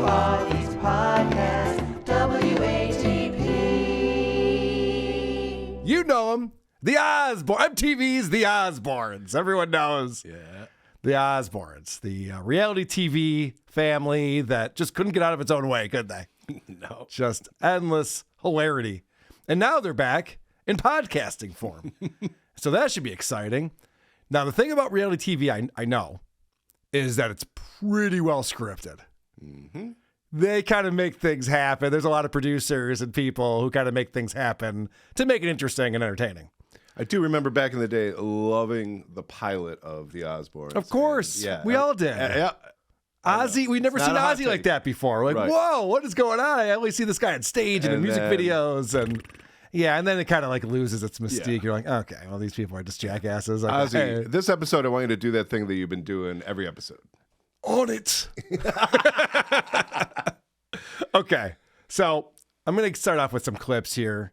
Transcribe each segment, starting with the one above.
Osbournes Podcast, WATP. You know them. The Osbournes. MTV's The Osbournes. Everyone knows. Yeah. The Osbournes. The reality TV family that just couldn't get out of its own way, could they? No. Just endless hilarity. And now they're back in podcasting form. So that should be exciting. Now, the thing about reality TV I know is that it's pretty well scripted. Mm-hmm. They kind of make things happen. There's a lot of producers and people who kind of make things happen to make it interesting and entertaining. I do remember back in the day loving the pilot of The Osbournes. Of course. Yeah. We all did. Yeah. Ozzy, we'd never seen Ozzy like that before. We're like, Right. whoa, what is going on? I only see this guy on stage and in music videos. And yeah, and then it kind of like loses its mystique. Yeah. You're like, okay, well, these people are just jackasses. Okay. Ozzy, this episode, I want you to do that thing that you've been doing every episode. On it. Okay, so I'm going to start off with some clips here.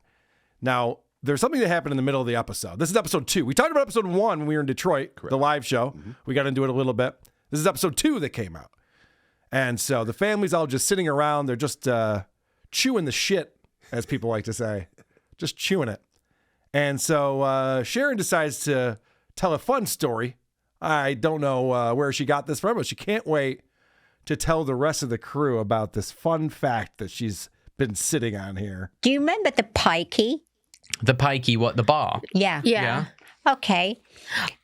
Now, there's something that happened in the middle of the episode. This is episode 2. We talked about episode 1 when we were in Detroit, the live show. Mm-hmm. We got into it a little bit. This is episode 2 that came out. And so the family's all just sitting around. They're just chewing the shit, as people like to say. Just chewing it. And so Sharon decides to tell a fun story. I don't know where she got this from, but she can't wait to tell the rest of the crew about this fun fact that she's been sitting on here. Do you remember the pikey? The pikey, what, the bar? Yeah. Okay.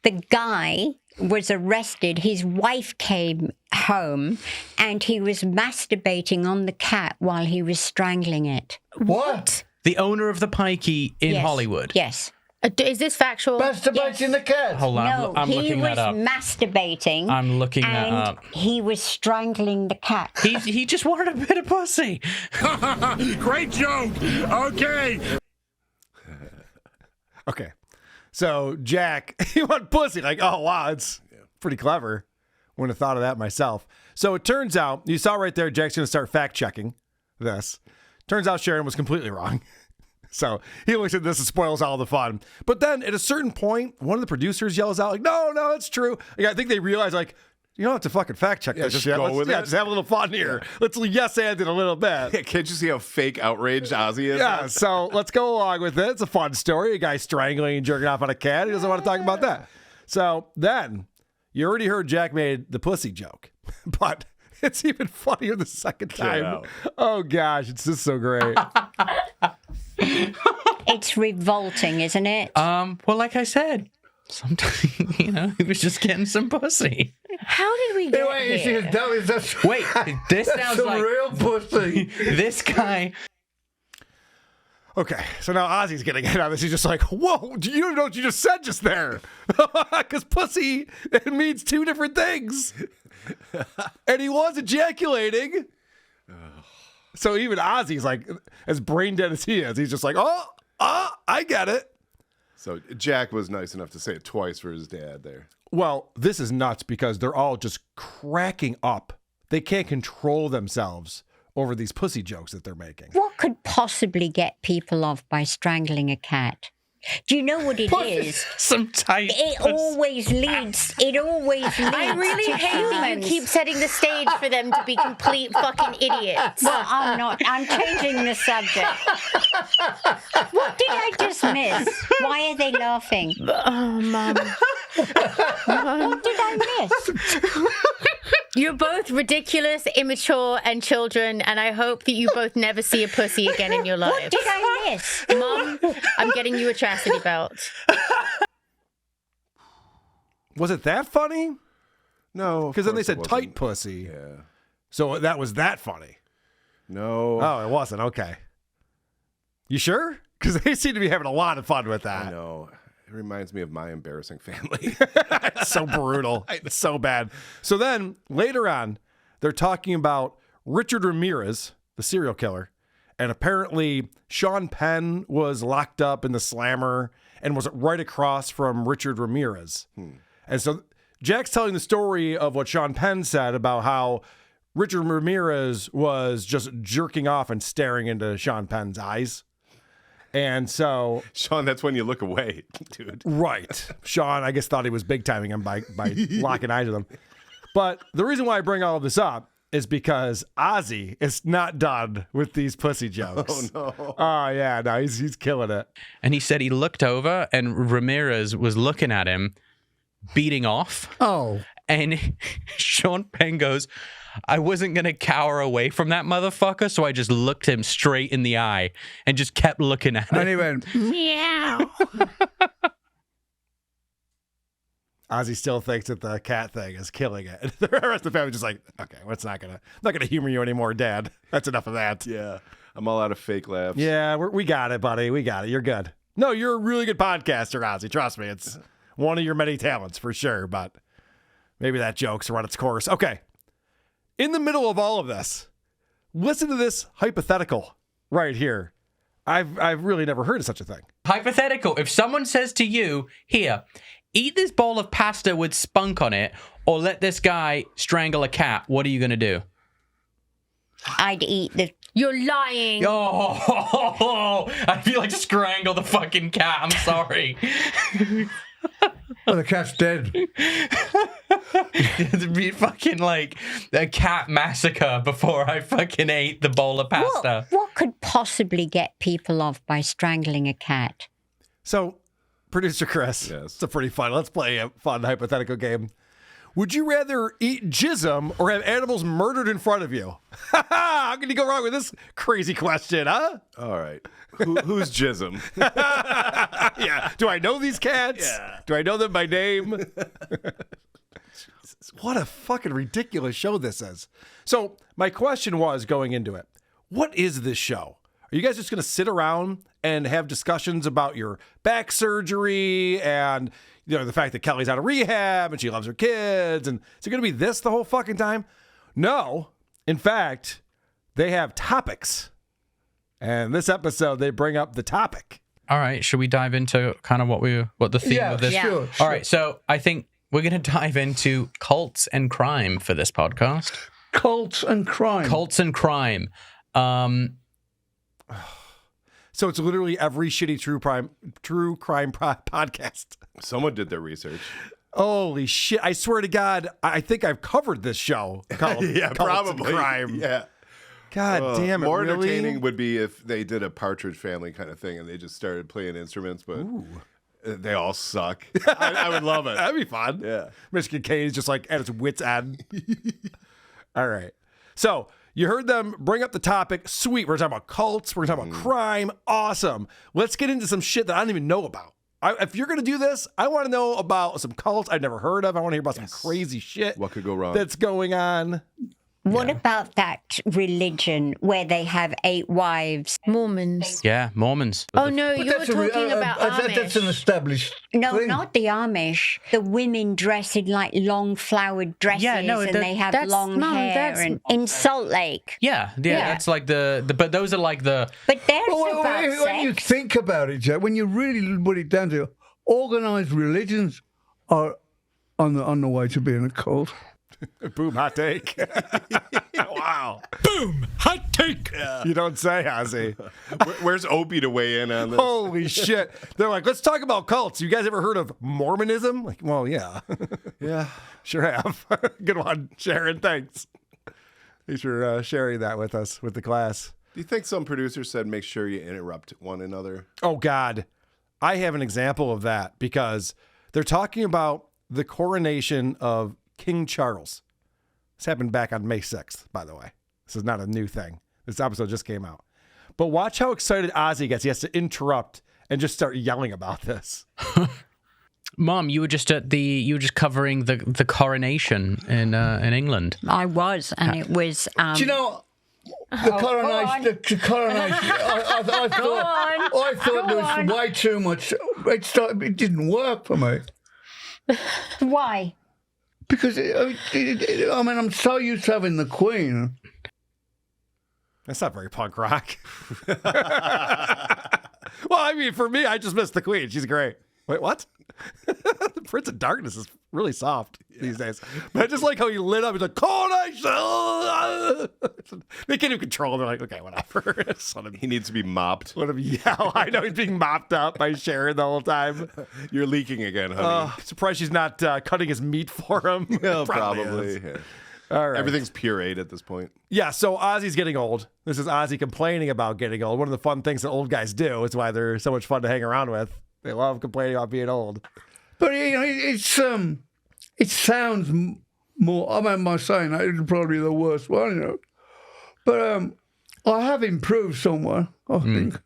The guy was arrested. His wife came home and he was masturbating on the cat while he was strangling it. What? The owner of the pikey in Yes. Hollywood? Yes. Is this factual? Masturbating the cat? Hold on, No, I'm he looking was that up. masturbating. I'm looking that and up. he was strangling the cat. He just wanted a bit of pussy. Great joke. Okay. Okay. So Jack, he went pussy. Like, oh, wow, it's pretty clever. Wouldn't have thought of that myself. So it turns out, you saw right there, Jack's going to start fact-checking this. Turns out Sharon was completely wrong. So he looks at this and spoils all the fun. But then at a certain point, one of the producers yells out, like, no, it's true. Like, I think they realize, like, you don't have to fucking fact-check this just shit. go with it. Just have a little fun here. Let's yes-and it a little bit. Yeah, can't you see how fake outraged Ozzy is? Yeah, so let's go along with it. It's a fun story. A guy strangling and jerking off on a cat. He doesn't want to talk about that. So then, you already heard Jack made the pussy joke. But it's even funnier the second time. out. Oh, gosh. It's just so great. It's revolting, isn't it? Well, like I said, sometimes, he was just getting some pussy. How did we get Wait, here? Wait, this sounds some like real pussy. this guy. Okay, so now Ozzy's getting hit on this. He's just like, whoa, do you know what you just said just there? Because pussy, it means two different things. And he was ejaculating. So even Ozzy's like, as brain dead as he is, he's just like, I get it. So Jack was nice enough to say it twice for his dad there. Well, this is nuts because they're all just cracking up. They can't control themselves over these pussy jokes that they're making. What could possibly get people off by strangling a cat? Do you know what it is? Some tight It pussy. always leads. I I really to hate that you humans. keep setting the stage for them to be complete fucking idiots. Well, I'm not. I'm changing the subject. What did I just miss? Why are they laughing? Oh, Mum. What did I miss? You're both ridiculous, immature, and children, and I hope that you both never see a pussy again in your life. What did I miss? Mum, I'm getting you a chastity belt. Was it that funny? No. Because then they said it tight wasn't. pussy. Yeah. So that was that funny. No. Oh, it wasn't. Okay. You sure? Because they seem to be having a lot of fun with I that. know. It reminds me of my embarrassing family. It's so brutal. It's so bad. So then later on, they're talking about Richard Ramirez, the serial killer. And apparently Sean Penn was locked up in the slammer and was right across from Richard Ramirez. And so Jack's telling the story of what Sean Penn said about how Richard Ramirez was just jerking off and staring into Sean Penn's eyes. And so, Sean, that's when you look away, dude. right. Sean, I guess, thought he was big timing him by locking eyes with him. But the reason why I bring all of this up is because Ozzy is not done with these pussy jokes. Oh, no. Oh, yeah. No, he's killing it. And he said he looked over and Ramirez was looking at him, beating off. Oh. And Sean Penn goes, I wasn't going to cower away from that motherfucker, so I just looked him straight in the eye and just kept looking at him. And he went, Meow. Ozzy still thinks that the cat thing is killing it. The rest of the family's just like, okay, well, I'm not gonna humor you anymore, Dad. That's enough of that. Yeah. I'm all out of fake laughs. Yeah, we got it, buddy. We got it. You're good. No, you're a really good podcaster, Ozzy. Trust me. It's one of your many talents for sure, but maybe that joke's run its course. Okay. In the middle of all of this, listen to this hypothetical right here. I've really never heard of such a thing. Hypothetical. If someone says to you, here, eat this bowl of pasta with spunk on it, or let this guy strangle a cat, what are you going to do? I'd eat the. You're lying. Oh, I feel like strangle the fucking cat. I'm sorry. well, the cat's dead. It'd be fucking like a cat massacre before I fucking ate the bowl of pasta. What could possibly get people off by strangling a cat? So, producer Chris, Yes. it's a pretty fun. Let's play a fun hypothetical game. Would you rather eat jism or have animals murdered in front of you? How can you go wrong with this crazy question, huh? All right. Who's Jism? Yeah. Do I know these cats? Yeah. Do I know them by name? What a fucking ridiculous show this is. So my question was going into it, what is this show? Are you guys just going to sit around and have discussions about your back surgery and the fact that Kelly's out of rehab and she loves her kids? And is it going to be this the whole fucking time? No. In fact, they have topics. And this episode, they bring up the topic. All right, should we dive into kind of what the theme of this? Sure. All right, so I think we're going to dive into cults and crime for this podcast. Cults and crime. Cults and crime. So it's literally every shitty true crime podcast. Someone did their research. Holy shit. I swear to God, I think I've covered this show called Yeah, Cults and probably. Crime. Yeah. God damn it, More really? entertaining would be if they did a Partridge Family kind of thing and they just started playing instruments, but they all suck. I would love it. That'd be fun. Yeah. Michigan K is just like at its wit's end. All right. So you heard them bring up the topic. Sweet. We're talking about cults. We're talking about crime. Awesome. Let's get into some shit that I don't even know about. If you're going to do this, I want to know about some cults I've never heard of. I want to hear about some crazy shit. What could go wrong? That's going on. What about that religion where they have 8 wives? Mormons. Yeah, Mormons. Oh no, But you're that's a talking about That's an Amish. established No, thing. not the Amish. The women dress in like long flowered dresses Yeah, no, and that- they have that's- long Mum, hair. that's- And in Salt Lake. Yeah, that's like the but those are like the But there's Well, about when you sex. think about it, Jack, when you really put it down to it, organized religions are on the way to being a cult. Boom, hot take. Wow. Boom! Hot take! You don't say, Ozzy. Where's Opie to weigh in on this? Holy shit. They're like, let's talk about cults. You guys ever heard of Mormonism? Like, well, yeah. Yeah. Sure have. Good one, Sharon. Thanks. Thanks for sharing that with us, with the class. Do you think some producer said make sure you interrupt one another? Oh, God. I have an example of that because they're talking about the coronation of King Charles. This happened back on May 6th, by the way. This is not a new thing. This episode just came out. But watch how excited Ozzy gets. He has to interrupt and just start yelling about this. Mom, you were just covering the coronation in England. I was, and it was. Do you know the coronation? The coronation. I thought there was way too much. It didn't work for me Why? because I'm so used to having the Queen. That's not very punk rock. Well, I mean, for me, I just miss the Queen. She's great. Wait, what? The Prince of Darkness is really soft these days. But I just like how he lit up. He's like, coronation! They can't even control him. They're like, okay, whatever. Just let him, He needs to be mopped. let him yell. I know he's being mopped up by Sharon the whole time. You're leaking again, honey. Surprised she's not cutting his meat for him. Yeah, is. probably. Yeah. All right. Everything's pureed at this point. Yeah, so Ozzy's getting old. This is Ozzy complaining about getting old. One of the fun things that old guys do. It's why they're so much fun to hang around with. They love complaining about being old. But it sounds more. I remember saying that it's probably the worst one, But I have improved somewhere, I think.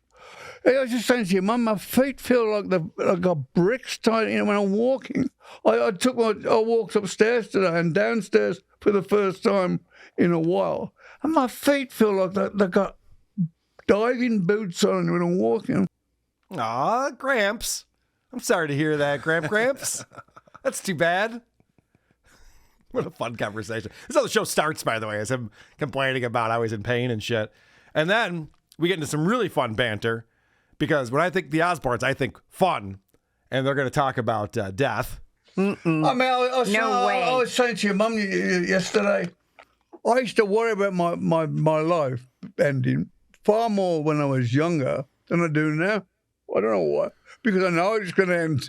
I was just saying to you, Mum, my feet feel like I got bricks tight. When I'm walking, I walked upstairs today and downstairs for the first time in a while, and my feet feel like they got diving boots on when I'm walking. Aw, Gramps. I'm sorry to hear that, Gramps. That's too bad. What a fun conversation. This is how the show starts, by the way, is him complaining about how he's in pain and shit. And then we get into some really fun banter, because when I think the Osbournes, I think fun, and they're going to talk about death. I mean, I was saying to your mum yesterday, I used to worry about my life ending far more when I was younger than I do now. I don't know why. Because I know it's going to end.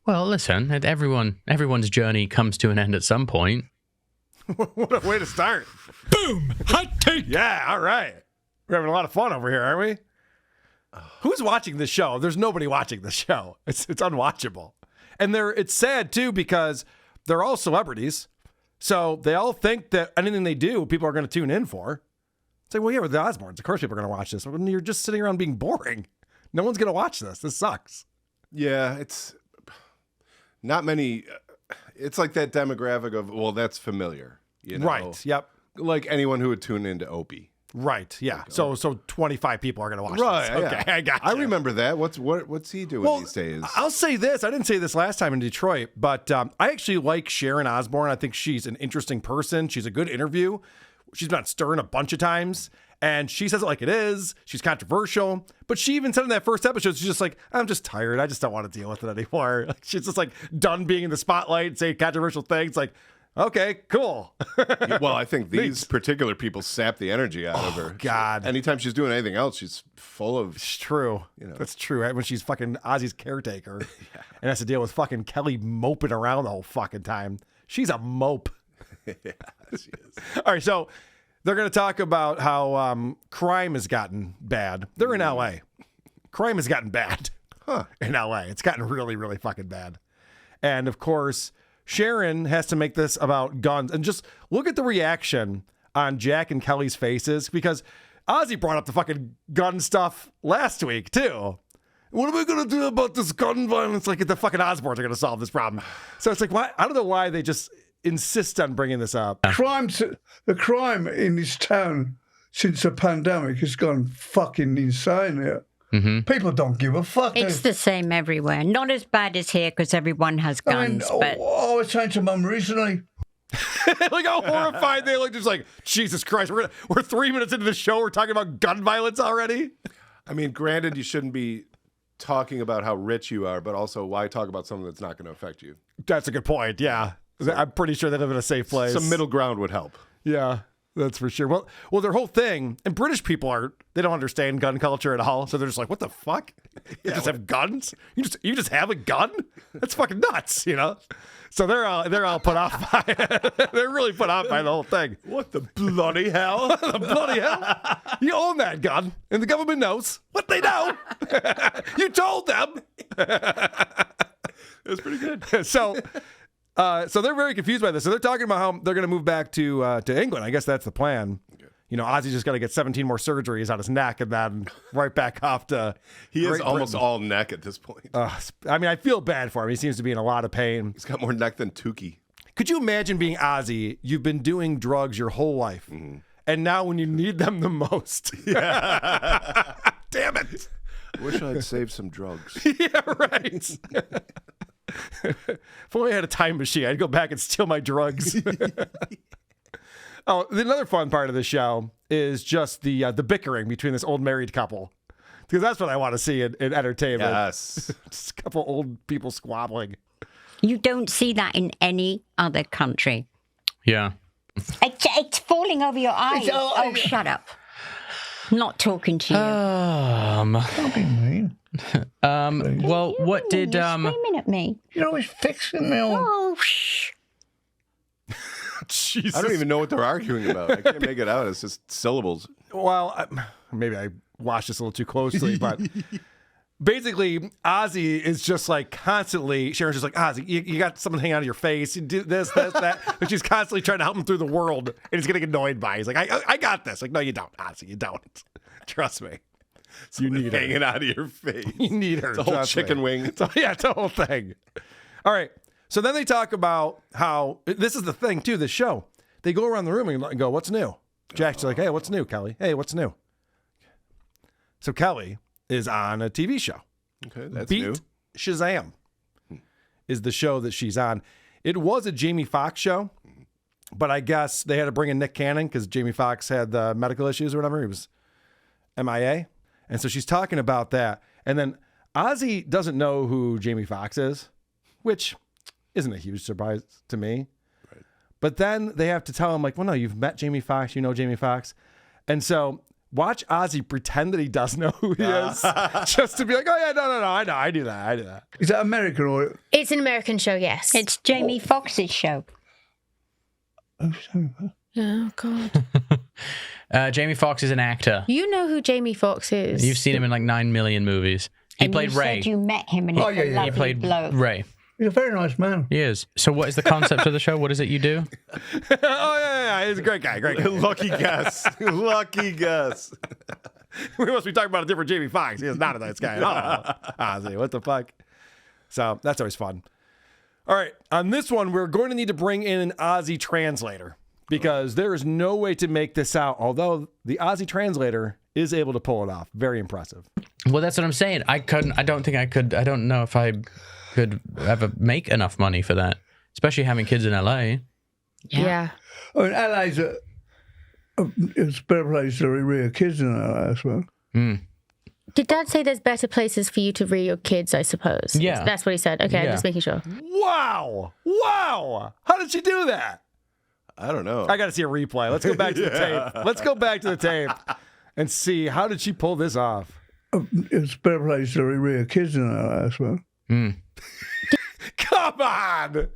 Well, listen, everyone's journey comes to an end at some point. What a way to start. Boom! Hot take! Yeah, all right. We're having a lot of fun over here, aren't we? Who's watching this show? There's nobody watching the show. It's unwatchable. And it's sad, too, because they're all celebrities. So they all think that anything they do, people are going to tune in for. It's like, well, yeah, we're the Osbournes. Of course people are going to watch this. When you're just sitting around being boring. No one's going to watch this. This sucks. Yeah, it's not many. It's like that demographic of, well, that's familiar. Right, yep. Like anyone who would tune into Opie. Right, yeah. So 25 people are going to watch right, this. Okay, yeah. I got you. I remember that. What's he doing these days? I'll say this. I didn't say this last time in Detroit, but I actually like Sharon Osbourne. I think she's an interesting person. She's a good interview. She's been on Stern a bunch of times, and she says it like it is. She's controversial, but she even said in that first episode, she's just like, I'm just tired. I just don't want to deal with it anymore. Like, she's just like done being in the spotlight and saying controversial things. Like, okay, cool. Well, I think these particular people sap the energy out of her. God. Anytime she's doing anything else, she's full of... It's true. That's true. Right? When she's fucking Ozzy's caretaker and has to deal with fucking Kelly moping around the whole fucking time. She's a mope. Yeah, she is. All right, so they're going to talk about how crime has gotten bad. They're in L.A. Crime has gotten bad in L.A. It's gotten really, really fucking bad. And, of course... Sharon has to make this about guns. And just look at the reaction on Jack and Kelly's faces, because Ozzy brought up the fucking gun stuff last week, too. What are we going to do about this gun violence? Like, the fucking Osbournes are going to solve this problem. So it's like, why? I don't know why they just insist on bringing this up. The crime in this town since the pandemic has gone fucking insane here. Mm-hmm. People don't give a fuck. It's the same everywhere. Not as bad as here because everyone has guns. But I was saying to Mum recently. Like how horrified they look. Just like, Jesus Christ, we're 3 minutes into the show. We're talking about gun violence already. I mean, granted, you shouldn't be talking about how rich you are, but also why talk about something that's not going to affect you? That's a good point. Yeah. I'm pretty sure they live in a safe place. Some middle ground would help. Yeah. That's for sure. Well, their whole thing, and British people they don't understand gun culture at all. So they're just like, what the fuck? You just have guns? You just have a gun? That's fucking nuts, So they're all put off by it. They're really put off by the whole thing. What the bloody hell? The bloody hell? You own that gun, and the government knows what they know. You told them. It was pretty good. So they're very confused by this. So they're talking about how they're going to move back to England. I guess that's the plan. Ozzy's just got to get 17 more surgeries on his neck and then right back off to He is Great almost Britain. all neck at this point. I mean, I feel bad for him. He seems to be in a lot of pain. He's got more neck than Tukey. Could you imagine being Ozzy? You've been doing drugs your whole life. Mm-hmm. And now when you need them the most. Yeah. Damn it. I wish I'd saved some drugs. Yeah, right. If only I had a time machine, I'd go back and steal my drugs. Another fun part of the show is just the bickering between this old married couple. Because that's what I want to see in entertainment. Yes. Just a couple old people squabbling. you don't see that in any other country. Yeah. It's falling over your eyes. Oh, shut up. I'm not talking to you. Don't be mean. Well, what did You're screaming at me. You're always fixing me on. Oh, shh. Jesus. I don't even know what they're arguing about. I can't make it out. It's just syllables. Well, maybe I watched this a little too closely, but basically, Ozzy is just like constantly, Sharon's just like, Ozzy, you got something hanging out of your face. You do this, that. But she's constantly trying to help him through the world, and he's getting annoyed by it. He's like, I got this. Like, no, you don't, Ozzy. You don't. Trust me. You need her. Hanging out of your face. You need her. It's a whole trust me. chicken wing. It's a whole thing. All right. So then they talk about how, this is the thing, too, this show. They go around the room and go, what's new? Jack's like, hey, what's new, Kelly? Hey, what's new? So Kelly is on a TV show. Okay, that's Beat new. Shazam is the show that she's on. It was a Jamie Foxx show, but I guess they had to bring in Nick Cannon because Jamie Foxx had the medical issues or whatever. He was MIA. And so she's talking about that. And then Ozzy doesn't know who Jamie Foxx is, which isn't a huge surprise to me. Right. But then they have to tell him, like, well, no, you've met Jamie Foxx. You know Jamie Foxx. And so watch Ozzy pretend that he does know who he is, just to be like, oh, yeah, no, I do that. Is that American or? It's an American show, yes. It's Jamie Foxx's show. Oh, God. Jamie Foxx is an actor. You know who Jamie Foxx is. You've seen him in like 9 million movies. He And played you Ray. said you met him and he's a He lovely played bloke. Ray. He's a very nice man. He is. So what is the concept of the show? What is it you do? Oh, yeah. He's a great guy. Lucky guess. Lucky guess. We must be talking about a different Jamie Foxx. He is not a nice guy at all. Ozzy, what the fuck? So that's always fun. All right. On this one, we're going to need to bring in an Ozzy translator because there is no way to make this out, although the Ozzy translator is able to pull it off. Very impressive. Well, that's what I'm saying. I don't think I could. I don't know if I could ever make enough money for that, especially having kids in LA. Yeah. I mean, LA's it's a better place to rear kids in LA as well. Did Dad say there's better places for you to rear your kids, I suppose? Yeah. That's what he said. Okay, Yeah. I'm just making sure. Wow. How did she do that? I don't know. I got to see a replay. Let's go back to the tape. Let's go back to the tape and see how did she pull this off. It's a better place to rear kids in LA as well. Come on.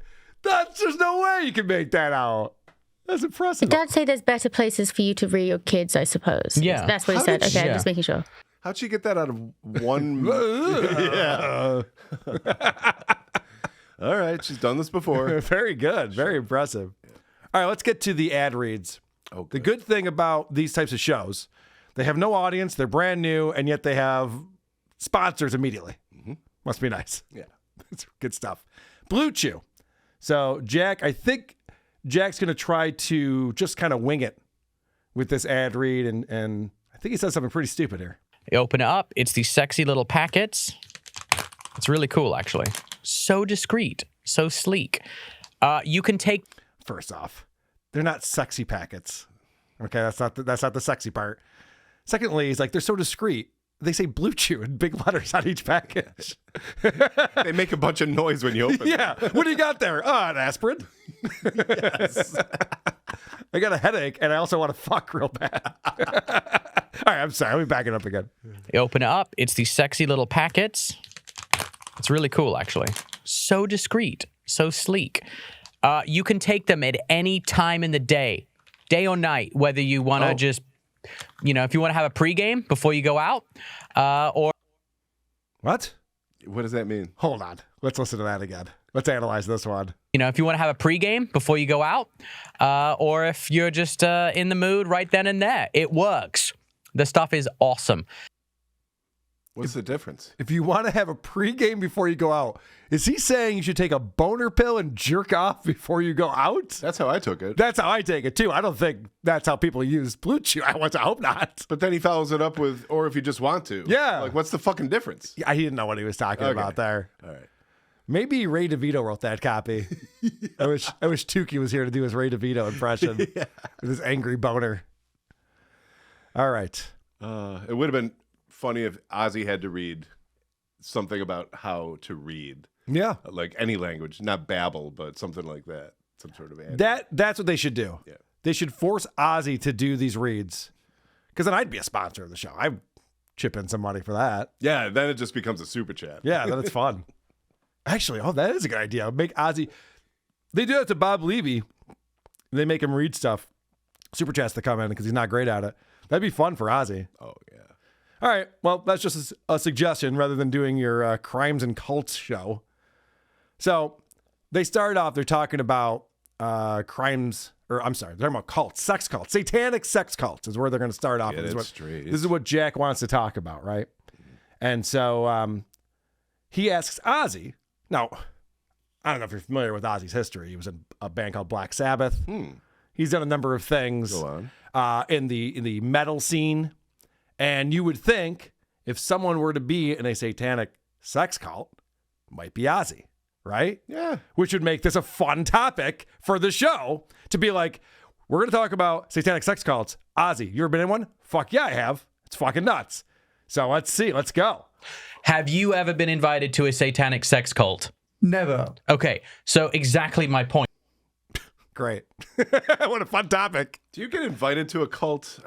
There's no way you can make that out. That's impressive. Did Dad say there's better places for you to rear your kids, I suppose? Yeah. That's what he How said. did Okay, she- I'm just making sure. How'd she get that out of one? Yeah. All right, she's done this before. Very good. Very impressive. All right, let's get to the ad reads. Okay. The good thing about these types of shows, they have no audience, they're brand new, and yet they have sponsors immediately. Must be nice. Yeah. It's good stuff. Blue Chew. So, Jack, I think Jack's going to try to just kind of wing it with this ad read, and I think he says something pretty stupid here. You open it up. It's these sexy little packets. It's really cool, actually. So discreet, so sleek. You can take. First off, they're not sexy packets. Okay, that's not the sexy part. Secondly, he's like, they're so discreet. They say Blue Chew in big letters on each package. They make a bunch of noise when you open Yeah. them. What do you got there? An aspirin. Yes. I got a headache, and I also want to fuck real bad. All right, I'm sorry. Let me back it up again. You open it up. It's these sexy little packets. It's really cool, actually. So discreet, so sleek. You can take them at any time in the day or night, whether you want to just, if you want to have a pregame before you go out, or What? What does that mean? Hold on. Let's listen to that again. Let's analyze this one. if you want to have a pregame before you go out, or if you're just in the mood right then and there. It works. The stuff is awesome. What's the difference? If you want to have a pregame before you go out, is he saying you should take a boner pill and jerk off before you go out? That's how I took it. That's how I take it, too. I don't think that's how people use Blue Chew. I hope not. But then he follows it up with, or if you just want to. Yeah. Like, what's the fucking difference? Yeah, he didn't know what he was talking Okay. about there. All right. Maybe Ray DeVito wrote that copy. I wish Tukey was here to do his Ray DeVito impression with his angry boner. All right. It would have been funny if Ozzy had to read something about how to read. Yeah. Like any language, not babble, but something like that. Some sort of ad. That's what they should do. Yeah. They should force Ozzy to do these reads. Because then I'd be a sponsor of the show. I'd chip in some money for that. Yeah, then it just becomes a super chat. Yeah, then it's fun. Actually, that is a good idea. Make Ozzy. They do that to Bob Levy they make him read stuff, super chats to come in because he's not great at it. That'd be fun for Ozzy. Oh, yeah. All right. Well, that's just a suggestion rather than doing your crimes and cults show. So they start off, they're talking about crimes, or I'm sorry, they're talking about cults, sex cults, satanic sex cults is where they're going to start off. Get This it is straight. this is what Jack wants to talk about, right? And so he asks Ozzy. Now, I don't know if you're familiar with Ozzy's history. He was in a band called Black Sabbath. He's done a number of things Go on. in the metal scene. And you would think if someone were to be in a satanic sex cult, it might be Ozzy, right? Yeah. Which would make this a fun topic for the show to be like, we're going to talk about satanic sex cults. Ozzy, you ever been in one? Fuck yeah, I have. It's fucking nuts. So let's see. Let's go. Have you ever been invited to a satanic sex cult? Never. Okay, so exactly my point. Great. What a fun topic. Do you get invited to a cult?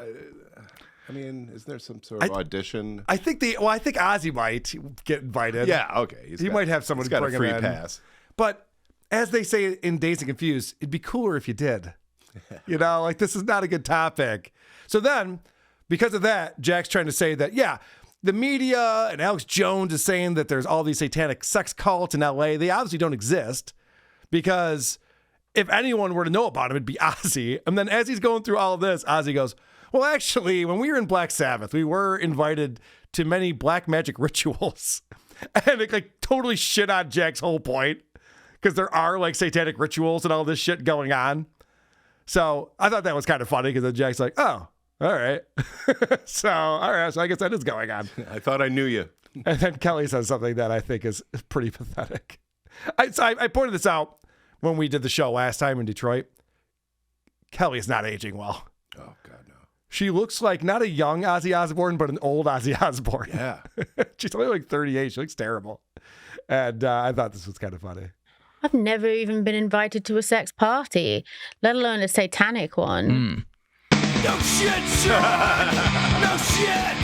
I mean, isn't there some sort of audition? I think Ozzy might get invited. Yeah, okay. He might have someone he's got a bring free him in. pass. But as they say in Dazed and Confused, it'd be cooler if you did. You know, like this is not a good topic. So then, because of that, Jack's trying to say that, yeah, the media and Alex Jones is saying that there's all these satanic sex cults in LA. They obviously don't exist because if anyone were to know about him, it'd be Ozzy. And then as he's going through all of this, Ozzy goes, well, actually, when we were in Black Sabbath, we were invited to many black magic rituals. And it like totally shit on Jack's whole point because there are like satanic rituals and all this shit going on. So I thought that was kind of funny because then Jack's like, oh, all right. So I guess that is going on. I thought I knew you. And then Kelly says something that I think is pretty pathetic. I pointed this out when we did the show last time in Detroit. Kelly is not aging well. Oh, God, no. She looks like not a young Ozzy Osbourne, but an old Ozzy Osbourne. Yeah. She's only like 38. She looks terrible. And I thought this was kind of funny. I've never even been invited to a sex party, let alone a satanic one. No shit, Sherlock! No shit!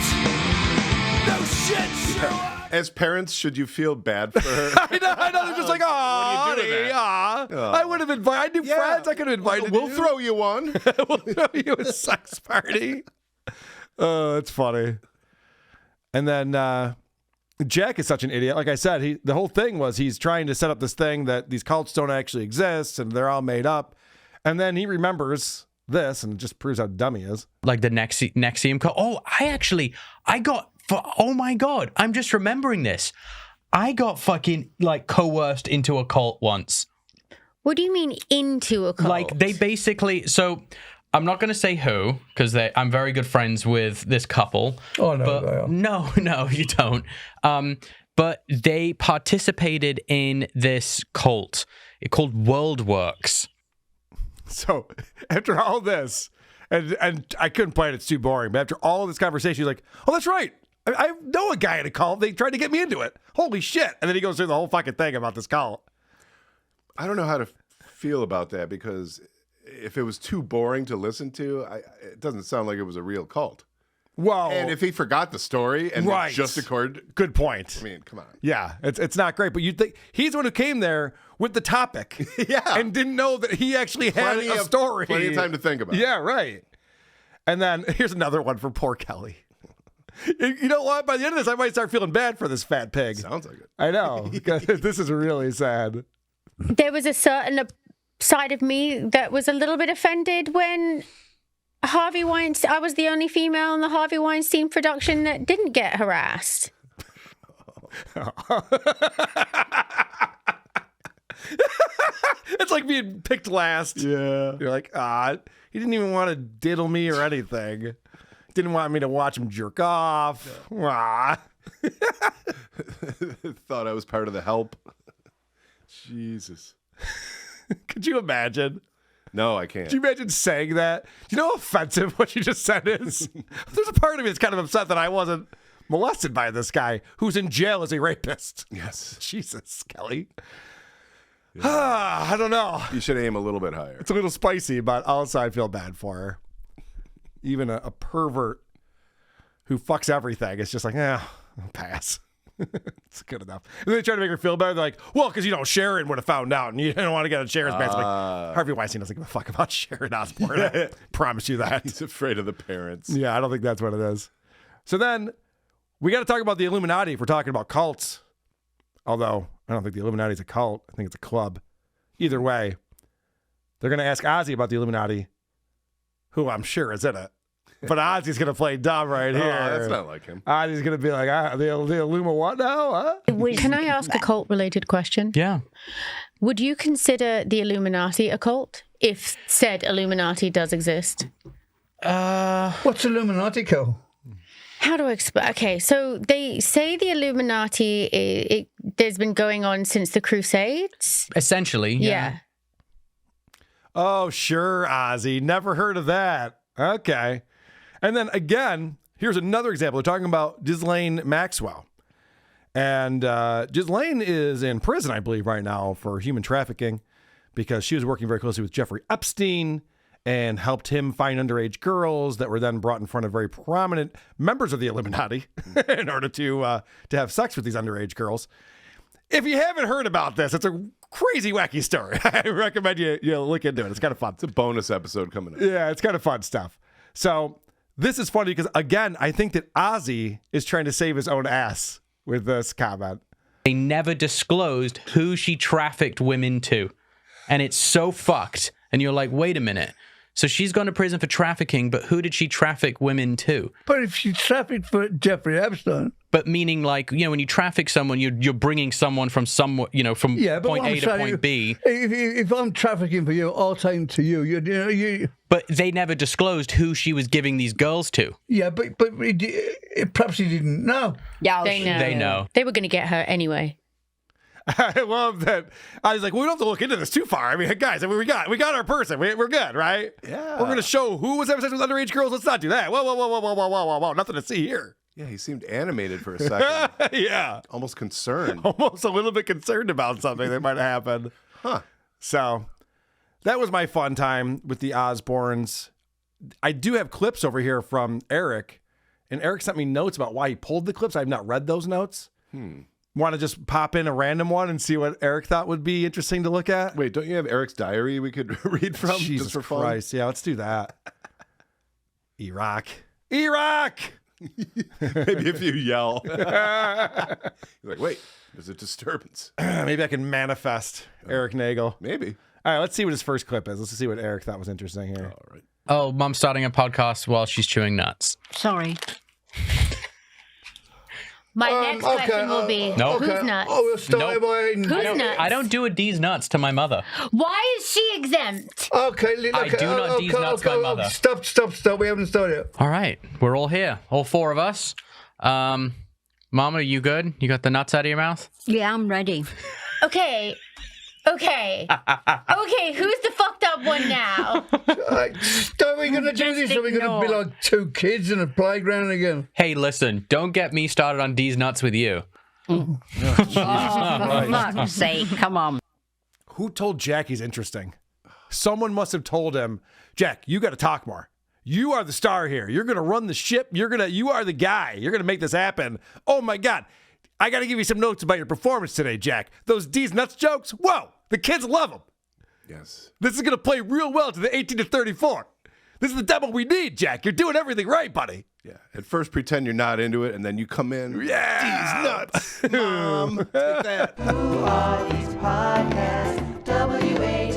No shit, Sherlock! As parents, should you feel bad for her? I know. They're just like, oh, What do you do with honey, that? aw. I would have invited. I knew friends. I could have invited We'll you. throw you one. We'll throw you a sex party. Oh, it's funny. And then Jack is such an idiot. Like I said, the whole thing was he's trying to set up this thing that these cults don't actually exist and they're all made up. And then he remembers this and it just proves how dumb he is. Like the Nexium cult. Oh, oh my God, I'm just remembering this. I got fucking like coerced into a cult once. What do you mean into a cult? Like they basically, so I'm not going to say who, because I'm very good friends with this couple. Oh, no, but they are. No, you don't. But they participated in this cult called WorldWorks. So after all this, and I couldn't play it, it's too boring, but after all of this conversation, he's like, oh, that's right. I know a guy in a cult. They tried to get me into it. Holy shit. And then he goes through the whole fucking thing about this cult. I don't know how to feel about that because if it was too boring to listen to, it doesn't sound like it was a real cult. Whoa. And if he forgot the story and Right. it just occurred, Good point. I mean, come on. Yeah, it's not great, but you'd think he's the one who came there with the topic. Yeah. And didn't know that he actually had Plenty a of- story. plenty of time to think about it. Yeah, right. And then here's another one for poor Kelly. You know what? By the end of this, I might start feeling bad for this fat pig. Sounds like it. I know. This is really sad. There was a certain side of me that was a little bit offended when Harvey Weinstein, I was the only female in the Harvey Weinstein production that didn't get harassed. It's like being picked last. Yeah. You're like, he didn't even want to diddle me or anything. Didn't want me to watch him jerk off. Ah. Thought I was part of the help. Jesus. Could you imagine? No, I can't. Could you imagine saying that? Do you know how offensive what you just said is? There's a part of me that's kind of upset that I wasn't molested by this guy who's in jail as a rapist. Yes. Jesus, Kelly. I don't know. You should aim a little bit higher. It's a little spicy, but also I feel bad for her. Even a pervert who fucks everything. It's just like, I'll pass. It's good enough. And they try to make her feel better. They're like, well, because, Sharon would have found out, and you don't want to get on Sharon's pants. Like, Harvey Weinstein doesn't give a fuck about Sharon Osbourne. I promise you that. He's afraid of the parents. Yeah, I don't think that's what it is. So then we got to talk about the Illuminati if we're talking about cults. Although, I don't think the Illuminati is a cult. I think it's a club. Either way, they're going to ask Ozzy about the Illuminati, who I'm sure is in it. But Ozzy's going to play dumb right here. That's not like him. Ozzy's going to be like, the Illuma what now? Huh? Can I ask a cult-related question? Yeah. Would you consider the Illuminati a cult if said Illuminati does exist? What's Illuminati called? How do I explain? Okay, so they say the Illuminati, there's been going on since the Crusades. Essentially, Yeah. Oh, sure, Ozzy. Never heard of that. Okay. And then again, here's another example. They're talking about Ghislaine Maxwell. And Ghislaine is in prison, I believe, right now for human trafficking because she was working very closely with Jeffrey Epstein and helped him find underage girls that were then brought in front of very prominent members of the Illuminati in order to have sex with these underage girls. If you haven't heard about this, it's a crazy, wacky story. I recommend you look into it. It's kind of fun. It's a bonus episode coming up. Yeah, it's kind of fun stuff. So this is funny because, again, I think that Ozzy is trying to save his own ass with this comment. They never disclosed who she trafficked women to. And it's so fucked. And you're like, wait a minute. So she's gone to prison for trafficking, but who did she traffic women to? But if she trafficked for Jeffrey Epstein. But meaning, like, when you traffic someone, you're bringing someone from somewhere, from point A to point B. If I'm trafficking for you, I'll take them to you. You. But they never disclosed who she was giving these girls to. Yeah, but perhaps he didn't know. Yeah, They know. They were going to get her anyway. I love that. I was like, well, we don't have to look into this too far. I mean, guys, we got our person. We're good, right? Yeah. We're going to show who was having sex with underage girls. Let's not do that. Whoa. Nothing to see here. Yeah, he seemed animated for a second. Yeah. Almost concerned. Almost a little bit concerned about something that might have happened. Huh. So that was my fun time with the Osbournes. I do have clips over here from Eric, and Eric sent me notes about why he pulled the clips. I have not read those notes. Want to just pop in a random one and see what Eric thought would be interesting to look at? Wait, don't you have Eric's diary we could read from? Jesus just for fun? Christ. Yeah, let's do that. Iraq. Maybe if you yell. You're like, wait, there's a disturbance. Maybe I can manifest Eric Nagel. Maybe. All right, let's see what his first clip is. Let's see what Eric thought was interesting here. All right. Oh, mom's starting a podcast while she's chewing nuts. Sorry. My next question will be, No. who's nuts? Oh, we'll start Nope. by... Who's nuts? I don't do a D's nuts to my mother. Why is she exempt? Okay, look, I do not D's nuts my mother. Stop. We haven't started. All right, we're all here, all four of us. Mama, are you good? You got the nuts out of your mouth? Yeah, I'm ready. Okay, who's the fucked up one now? Are we going to do this? Are we going to be like two kids in a playground again? Hey, listen, don't get me started on D's nuts with you. For fuck's sake, come on. Who told Jack he's interesting? Someone must have told him, Jack, you got to talk more. You are the star here. You're going to run the ship. You are the guy. You're going to make this happen. Oh my God. I got to give you some notes about your performance today, Jack. Those D's nuts jokes, whoa, the kids love them. Yes. This is going to play real well to the 18 to 34. This is the demo we need, Jack. You're doing everything right, buddy. Yeah. At first, pretend you're not into it, and then you come in. Yeah. These nuts, Mom. Take that. Who are these podcasts? WATP.